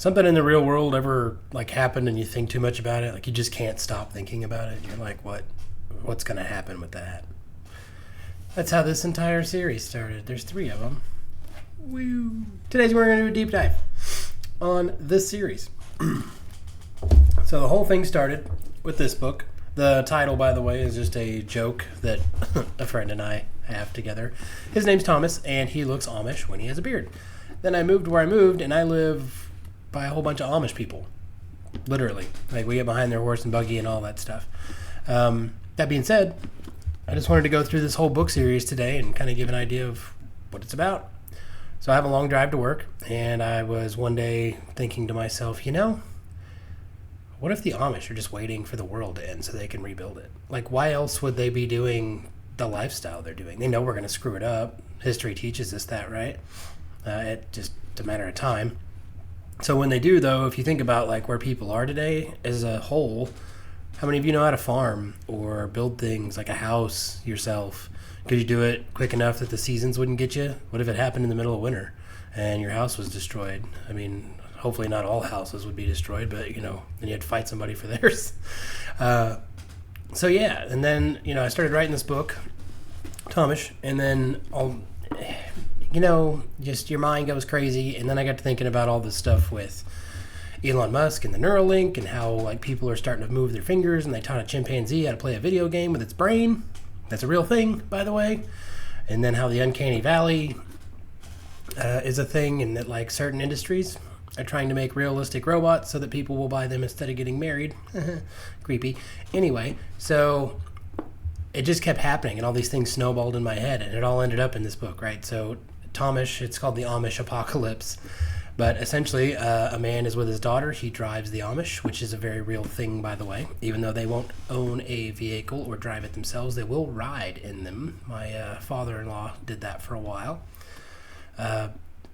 something in the real world ever like happened and you think too much about it? Like you just can't stop thinking about it. You're like, what's going to happen with that? That's how this entire series started. There's 3 of them. Woo. Today we're going to do a deep dive on this series. So the whole thing started with this book. The title, by the way, is just a joke that a friend and I have together. His name's Thomas, and he looks Amish when he has a beard. Then I moved where I moved, and I live by a whole bunch of Amish people. Literally. Like, we get behind their horse and buggy and all that stuff. That being said, I just wanted to go through this whole book series today and kind of give an idea of what it's about. So I have a long drive to work, and I was one day thinking to myself, what if the Amish are just waiting for the world to end so they can rebuild it? Like, why else would they be doing the lifestyle they're doing? They know we're going to screw it up. History teaches us that, right? It's just a matter of time. So when they do, though, if you think about like where people are today as a whole, how many of you know how to farm or build things like a house yourself? Could you do it quick enough that the seasons wouldn't get you? What if it happened in the middle of winter and your house was destroyed? I mean, hopefully not all houses would be destroyed, but, then you had to fight somebody for theirs. So, yeah. And then, I started writing this book, Thomish, and then just your mind goes crazy. And then I got to thinking about all this stuff with Elon Musk and the Neuralink and how, like, people are starting to move their fingers and they taught a chimpanzee how to play a video game with its brain. That's a real thing, by the way. And then how the uncanny valley is a thing, and that, like, certain industries are trying to make realistic robots so that people will buy them instead of getting married. Creepy. Anyway, so it just kept happening, and all these things snowballed in my head, and it all ended up in this book, right? So Thomish, it's called the Amish Apocalypse. But essentially, a man is with his daughter. He drives the Amish, which is a very real thing, by the way. Even though they won't own a vehicle or drive it themselves, they will ride in them. My father-in-law did that for a while.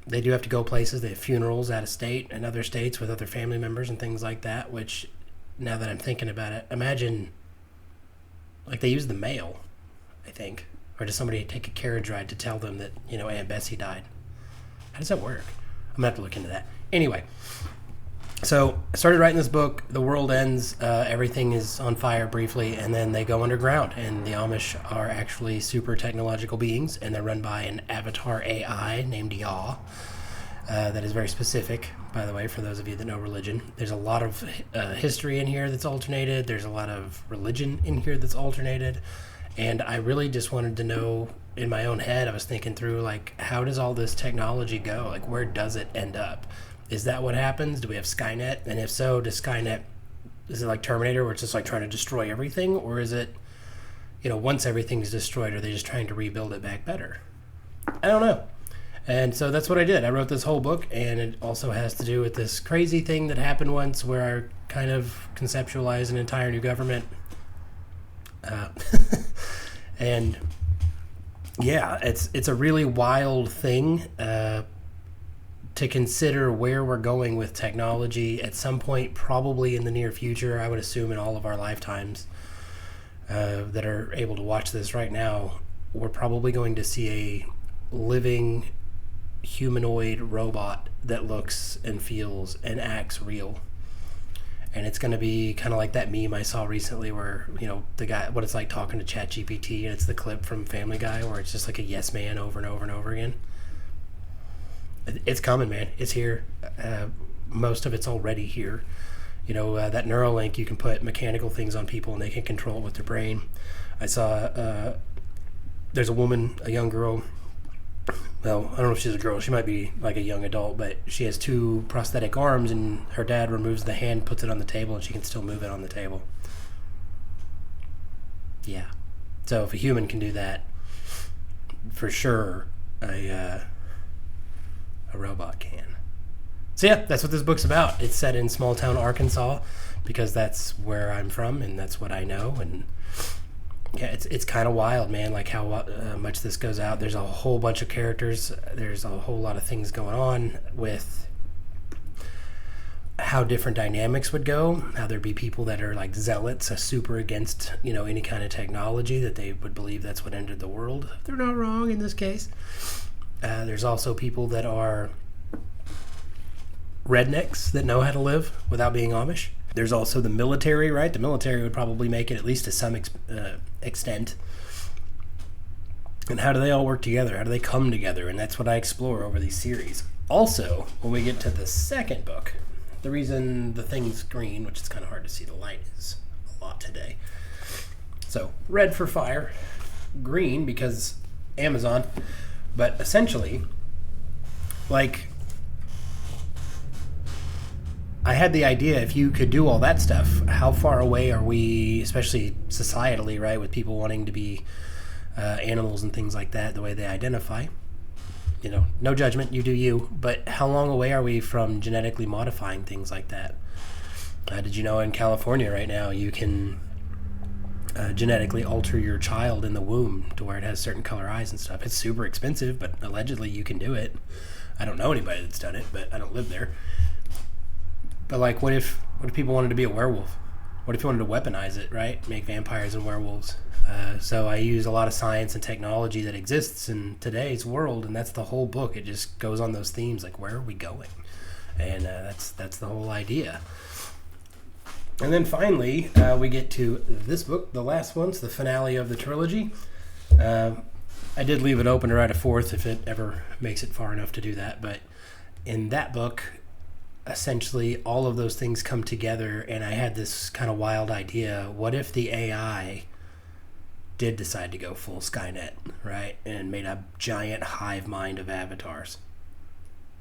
They do have to go places. They have funerals out of state and other states with other family members and things like that, which, now that I'm thinking about it, imagine, like, they use the mail, I think. Or does somebody take a carriage ride to tell them that, Aunt Bessie died? How does that work? I'm going to have to look into that. Anyway, so I started writing this book. The world ends. Everything is on fire briefly, and then they go underground. And the Amish are actually super technological beings, and they're run by an avatar AI named Yah. That is very specific, by the way, for those of you that know religion. There's a lot of history in here that's alternated. There's a lot of religion in here that's alternated. And I really just wanted to know, in my own head, I was thinking through, like, how does all this technology go? Like, where does it end up? Is that what happens? Do we have Skynet? And if so, does Skynet, is it like Terminator where it's just like trying to destroy everything? Or is it, once everything's destroyed, are they just trying to rebuild it back better? I don't know. And so that's what I did. I wrote this whole book, and it also has to do with this crazy thing that happened once where I kind of conceptualized an entire new government. And yeah, it's a really wild thing to consider where we're going with technology at some point, probably in the near future. I would assume in all of our lifetimes that are able to watch this right now, we're probably going to see a living humanoid robot that looks and feels and acts real. And it's going to be kind of like that meme I saw recently where, the guy, what it's like talking to ChatGPT, and it's the clip from Family Guy where it's just like a yes man over and over and over again. It's coming, man. It's here. Most of it's already here. That Neuralink, you can put mechanical things on people and they can control it with their brain. I saw there's a woman, a young girl. Well, I don't know if she's a girl. She might be like a young adult, but she has 2 prosthetic arms, and her dad removes the hand, puts it on the table, and she can still move it on the table. Yeah. So if a human can do that, for sure, a robot can. So yeah, that's what this book's about. It's set in small town Arkansas because that's where I'm from and that's what I know. And yeah, it's kind of wild, man, like how much this goes out. There's a whole bunch of characters. There's a whole lot of things going on with how different dynamics would go, how there'd be people that are like zealots, super against, any kind of technology, that they would believe that's what ended the world. They're not wrong in this case. There's also people that are rednecks that know how to live without being Amish. There's also the military, right? The military would probably make it, at least to some extent. And how do they all work together? How do they come together? And that's what I explore over these series. Also, when we get to the second book, the reason the thing's green, which is kind of hard to see, the light is a lot today. So, red for fire, green because Amazon, but essentially, like, I had the idea, if you could do all that stuff, how far away are we, especially societally, right, with people wanting to be animals and things like that, the way they identify? You know, no judgment, you do you, but how long away are we from genetically modifying things like that? Did you know in California right now you can genetically alter your child in the womb to where it has certain color eyes and stuff? It's super expensive, but allegedly you can do it. I don't know anybody that's done it, but I don't live there. But like, what if people wanted to be a werewolf? What if you wanted to weaponize it, right? Make vampires and werewolves. So I use a lot of science and technology that exists in today's world, and that's the whole book. It just goes on those themes, like, where are we going? And that's the whole idea. And then finally, we get to this book, the last one, it's the finale of the trilogy. I did leave it open to write a fourth if it ever makes it far enough to do that, but in that book, essentially all of those things come together, and I had this kind of wild idea. What if the AI did decide to go full Skynet, right, and made a giant hive mind of avatars?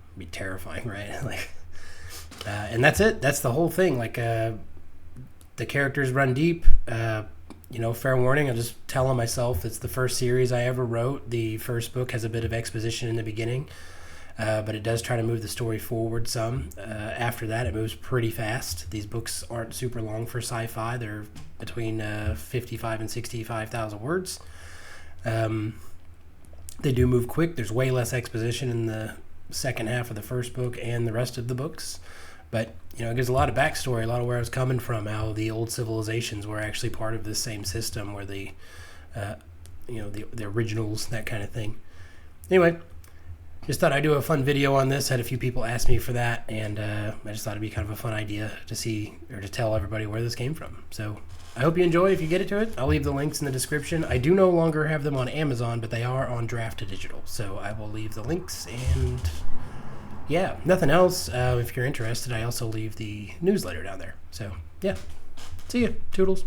It'd be terrifying, right? Like, and that's it. That's the whole thing. Like, the characters run deep. You know, fair warning, I'll just tell on myself, it's the first series I ever wrote. The first book has a bit of exposition in the beginning, but it does try to move the story forward some. After that, it moves pretty fast. These books aren't super long for sci-fi. They're between 55 and 65,000 words. They do move quick. There's way less exposition in the second half of the first book and the rest of the books. But, you know, it gives a lot of backstory, a lot of where I was coming from, how the old civilizations were actually part of this same system, where the originals, that kind of thing. Anyway, just thought I'd do a fun video on this. Had a few people ask me for that, and I just thought it'd be kind of a fun idea to see, or to tell everybody where this came from. So I hope you enjoy. If you get to it, I'll leave the links in the description. I do no longer have them on Amazon, but they are on Draft to Digital, so I will leave the links. And yeah, nothing else. If you're interested, I also leave the newsletter down there. So yeah, see ya. Toodles.